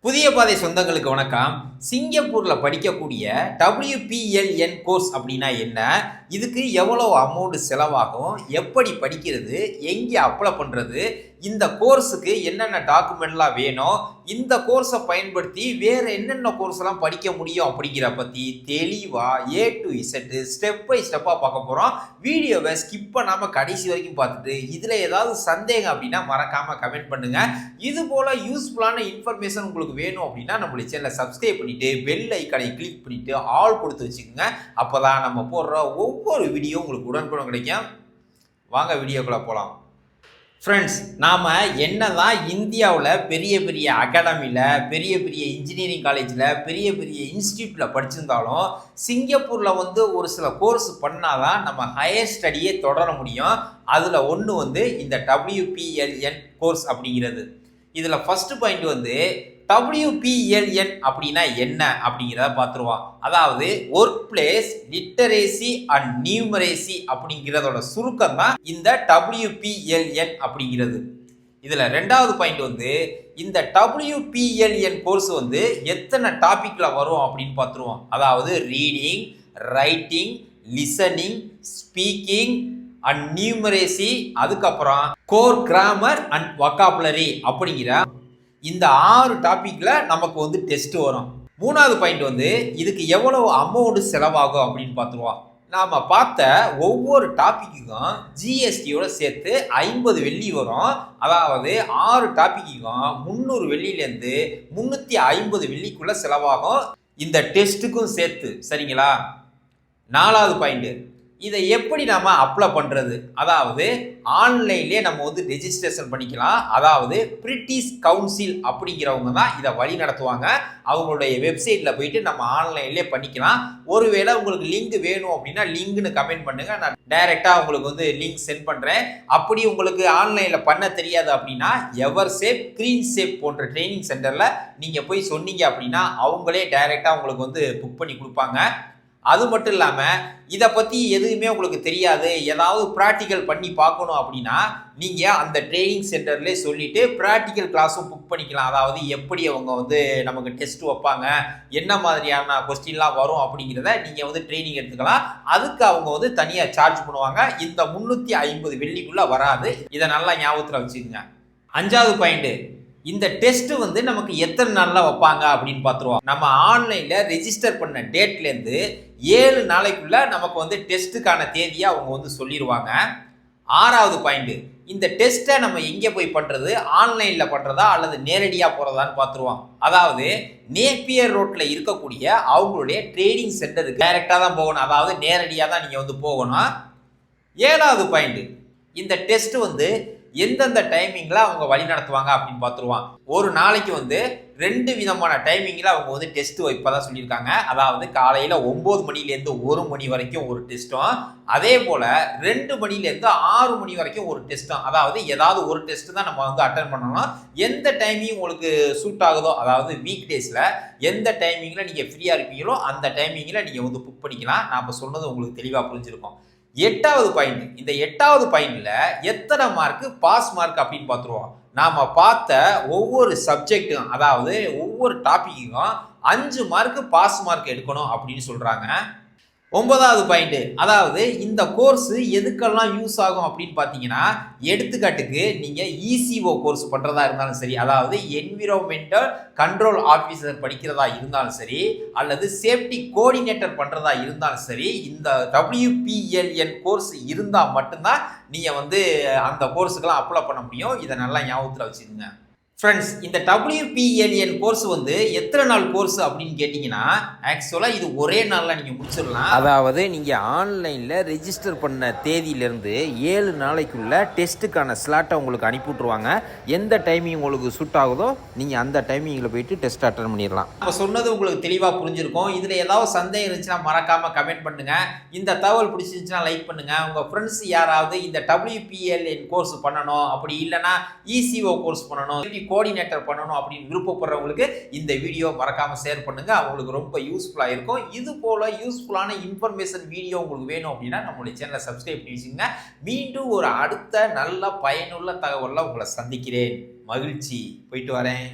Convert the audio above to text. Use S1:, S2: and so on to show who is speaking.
S1: புதிய பாதை சொந்தங்களுக்கு வணக்கம். சிங்கப்பூரில் படிக்கக்கூடிய WPLN கோர்ஸ் அப்படின்னா என்ன, இதுக்கு எவ்வளோ அமௌண்ட் செலவாகும், எப்படி படிக்கிறது, எங்கே அப்ளை பண்ணுறது, இந்த கோர்ஸுக்கு என்னென்ன டாக்குமெண்ட்லாம் வேணும், இந்த கோர்ஸை பயன்படுத்தி வேறு என்னென்ன கோர்ஸ்லாம் படிக்க முடியும் அப்படிங்கிற பற்றி தெளிவாக A to Z step by ஸ்டெப்பாக பார்க்க போகிறோம். வீடியோவை ஸ்கிப் பண்ணாமல் கடைசி வரைக்கும் பார்த்துட்டு இதில் ஏதாவது சந்தேகம் அப்படின்னா மறக்காமல் கமெண்ட் பண்ணுங்கள். இது போல் யூஸ்ஃபுல்லான இன்ஃபர்மேஷன் உங்களுக்கு வேணும் அப்படின்னா நம்மளுடைய சேனலை சப்ஸ்கிரைப் பண்ணிவிட்டு பெல் ஐக்கானை கிளிக் பண்ணிவிட்டு ஆல் கொடுத்து வச்சுக்கோங்க. அப்போ தான் நம்ம போடுற ஒவ்வொரு வீடியோ உங்களுக்கு உடனுக்குடன் கிடைக்கும். வாங்க வீடியோக்குள்ளே போகலாம். ஃப்ரெண்ட்ஸ், நாம் என்ன தான் இந்தியாவில் பெரிய பெரிய அகாடமியில், பெரிய பெரிய இன்ஜினியரிங் காலேஜில், பெரிய பெரிய இன்ஸ்டியூட்டில் படிச்சிருந்தாலும் சிங்கப்பூரில் ஒரு சில கோர்ஸ் பண்ணால் தான் நம்ம ஹையர் ஸ்டடியே தொடர முடியும். அதில் ஒன்று இந்த WPLN கோர்ஸ் அப்படிங்கிறது. இதில் ஃபஸ்ட்டு பாயிண்ட் WPLN அப்படின்னா என்ன அப்படிங்கிறத பார்த்துருவோம். அதாவது ஒர்க் பிளேஸ் லிட்டரேசி அண்ட் நியூமரேசி அப்படிங்கிறதோட சுருக்கம் தான் இந்த WPLN அப்படிங்கிறது. இதில் ரெண்டாவது பாயிண்ட் இந்த WPLN கோர்ஸ் எத்தனை டாபிக்ல வரும் அப்படின்னு பார்த்துருவோம். அதாவது reading, writing, listening, speaking and numeracy, அதுக்கப்புறம் கோர் கிராமர் அண்ட் வொக்காபுலரி அப்படிங்கிற இந்த 6 டாபிக்ல நமக்கு டெஸ்ட் வரும். மூணாவது பாயிண்ட் இதுக்கு எவ்வளவு அமௌண்ட் செலவாகும் அப்படின்னு பார்த்துருவோம். நாம் பார்த்த ஒவ்வொரு டாப்பிக்குக்கும் ஜிஎஸ்டியோட சேர்த்து 50 வெள்ளி வரும். அதாவது 6 டாப்பிக்குக்கும் 300 வெள்ளியிலேருந்து 350 வெள்ளிக்குள்ள செலவாகும், இந்த டெஸ்ட்டுக்கும் சேர்த்து. சரிங்களா? நாலாவது பாயிண்ட், இதை எப்படி நாம் அப்ளை பண்ணுறது, அதாவது ஆன்லைன்லேயே நம்ம ரெஜிஸ்ட்ரேஷன் பண்ணிக்கலாம். அதாவது பிரிட்டிஷ் கவுன்சில் அப்படிங்கிறவங்க தான் இதை வழி நடத்துவாங்க. அவங்களுடைய வெப்சைட்டில் போயிட்டு நம்ம ஆன்லைன்லேயே பண்ணிக்கலாம். ஒருவேளை உங்களுக்கு லிங்க் வேணும் அப்படின்னா லிங்க்னு கமெண்ட் பண்ணுங்கள், நான் டைரெக்டாக உங்களுக்கு லிங்க் சென்ட் பண்ணுறேன். அப்படி உங்களுக்கு ஆன்லைனில் பண்ண தெரியாது அப்படின்னா எவர்சேப், கிரீன்சேப் போன்ற ட்ரைனிங் சென்டரில் நீங்கள் போய் சொன்னீங்க அப்படின்னா அவங்களே டைரெக்டாக உங்களுக்கு புக் பண்ணி கொடுப்பாங்க. அது மட்டும் இல்லாமல் இதை பற்றி எதுவுமே உங்களுக்கு தெரியாது, ஏதாவது ப்ராக்டிக்கல் பண்ணி பார்க்கணும் அப்படின்னா நீங்கள் அந்த ட்ரைனிங் சென்டர்லேயே சொல்லிவிட்டு ப்ராக்டிக்கல் கிளாஸும் புக் பண்ணிக்கலாம். அதாவது எப்படி அவங்க நமக்கு டெஸ்ட் வைப்பாங்க, என்ன மாதிரியான கொஸ்டின்லாம் வரும் அப்படிங்கிறத நீங்கள் ட்ரைனிங் எடுத்துக்கலாம். அதுக்கு அவங்க தனியாக சார்ஜ் பண்ணுவாங்க. இந்த 350 வெள்ளிக்குள்ளே வராது. இதை நல்லா ஞாபகத்தில் வச்சுக்கோங்க. அஞ்சாவது பாயிண்ட், இந்த டெஸ்ட் நமக்கு எத்தனை நாளில் வைப்பாங்க அப்படின்னு பார்த்துருவோம். நம்ம ஆன்லைனில் ரெஜிஸ்டர் பண்ண டேட்லேருந்து 7 நாளைக்குள்ள நமக்கு டெஸ்ட்டுக்கான தேதியை அவங்க சொல்லிடுவாங்க. ஆறாவது பாயிண்ட், இந்த டெஸ்ட்டை நம்ம எங்கே போய் பண்ணுறது, ஆன்லைனில் பண்ணுறதா அல்லது நேரடியாக போகிறதான்னு பார்த்துருவோம். அதாவது நேப்பியர் ரோட்டில் இருக்கக்கூடிய அவங்களுடைய ட்ரைனிங் சென்டருக்கு டைரெக்டாக தான் போகணும். அதாவது நேரடியாக தான் நீங்கள் போகணும். ஏழாவது பாயிண்ட், இந்த டெஸ்ட் எந்தெந்த டைமிங்கில் அவங்க வழி நடத்துவாங்க அப்படின்னு பார்த்துருவான். ஒரு நாளைக்கு 2 விதமான டைமிங்கில் அவங்க டெஸ்ட் வைப்பதாக சொல்லியிருக்காங்க. அதாவது காலையில் 9 மணிலேருந்து 1 மணி வரைக்கும் ஒரு டெஸ்ட்டும், அதே போல் 2 மணிலேருந்து 6 மணி வரைக்கும் ஒரு டெஸ்ட்டும். அதாவது ஏதாவது ஒரு டெஸ்ட்டு தான் நம்ம அட்டன் பண்ணணும். எந்த டைமிங் உங்களுக்கு சூட் ஆகுதோ, அதாவது வீக் டேஸில் எந்த டைமிங்கில் நீங்கள் ஃப்ரீயாக இருப்பீங்களோ அந்த டைமிங்கில் நீங்கள் புக் பண்ணிக்கலாம். நான் இப்போ சொன்னது உங்களுக்கு தெளிவாக புரிஞ்சிருக்கும். எட்டாவது பாயிண்ட், இந்த 8வது பாயிண்ட்ல எத்தனை மார்க்கு பாஸ் மார்க் அப்படின்னு பார்த்துருவோம். நாம் பார்த்த ஒவ்வொரு சப்ஜெக்டும், அதாவது ஒவ்வொரு டாப்பிக்கும் 5 மார்க்கு பாஸ் மார்க் எடுக்கணும் அப்படின்னு சொல்கிறாங்க. 9வது பாயிண்ட், அதாவது இந்த கோர்ஸ் எதுக்கெல்லாம் யூஸ் ஆகும் அப்படின்னு பார்த்தீங்கன்னா, எடுத்துக்காட்டுக்கு நீங்கள் ECO கோர்ஸ் பண்ணுறதா இருந்தாலும் சரி, அதாவது என்விரான்மெண்டல் கண்ட்ரோல் ஆஃபீஸர் படிக்கிறதா இருந்தாலும் சரி, அல்லது சேஃப்டி கோஆர்டினேட்டர் பண்ணுறதா இருந்தாலும் சரி, இந்த WPLN கோர்ஸ் இருந்தால் மட்டும்தான் நீங்கள் அந்த கோர்ஸுக்கெல்லாம் அப்ளை பண்ண முடியும். இதை நல்லா ஞாபகத்தில் வச்சுக்கோங்க. ஃப்ரெண்ட்ஸ், இந்த WPLN கோர்ஸ் எத்தனை நாள் கோர்ஸ் அப்படின்னு கேட்டிங்கன்னா, ஆக்சுவலாக இது ஒரே நாளில் நீங்கள் முடிச்சிடலாம். அதாவது நீங்கள் ஆன்லைனில் ரெஜிஸ்டர் பண்ண தேதியிலேருந்து 7 நாளைக்குள்ள டெஸ்ட்டுக்கான ஸ்லாட்டை உங்களுக்கு அனுப்பிவிட்ருவாங்க. எந்த டைமிங் உங்களுக்கு சூட் ஆகுதோ நீங்கள் அந்த டைமிங்கில் போயிட்டு டெஸ்ட் அட்டன் பண்ணிடலாம். நம்ம சொன்னது உங்களுக்கு தெளிவாக புரிஞ்சிருக்கும். இதில் ஏதாவது சந்தேகம் இருந்துச்சுன்னா மறக்காமல் கமெண்ட் பண்ணுங்கள். இந்த தகவல் பிடிச்சிருந்துச்சுன்னா லைக் பண்ணுங்கள். உங்கள் ஃப்ரெண்ட்ஸ் யாராவது இந்த WPLN கோர்ஸ் பண்ணணும், அப்படி இல்லைனா ECO கோர்ஸ் பண்ணணும், கோஆர்டினேட்டர் பண்ணணும் அப்படின்னு விருப்பப்படுறவங்களுக்கு இந்த வீடியோ மறக்காம ஷேர் பண்ணுங்க. அவங்களுக்கு ரொம்ப யூஸ்ஃபுல்லா இருக்கும். இது போல யூஸ்ஃபுல்லான இன்ஃபர்மேஷன் வீடியோ உங்களுக்கு வேணும் அப்படின்னா நம்மளுடைய சேனலை சப்ஸ்கிரைப் பண்ணி வச்சுங்க. மீண்டும் ஒரு அடுத்த நல்ல பயனுள்ள தகவல்ல உங்களை சந்திக்கிறேன். மகிழ்ச்சி. போயிட்டு வரேன்.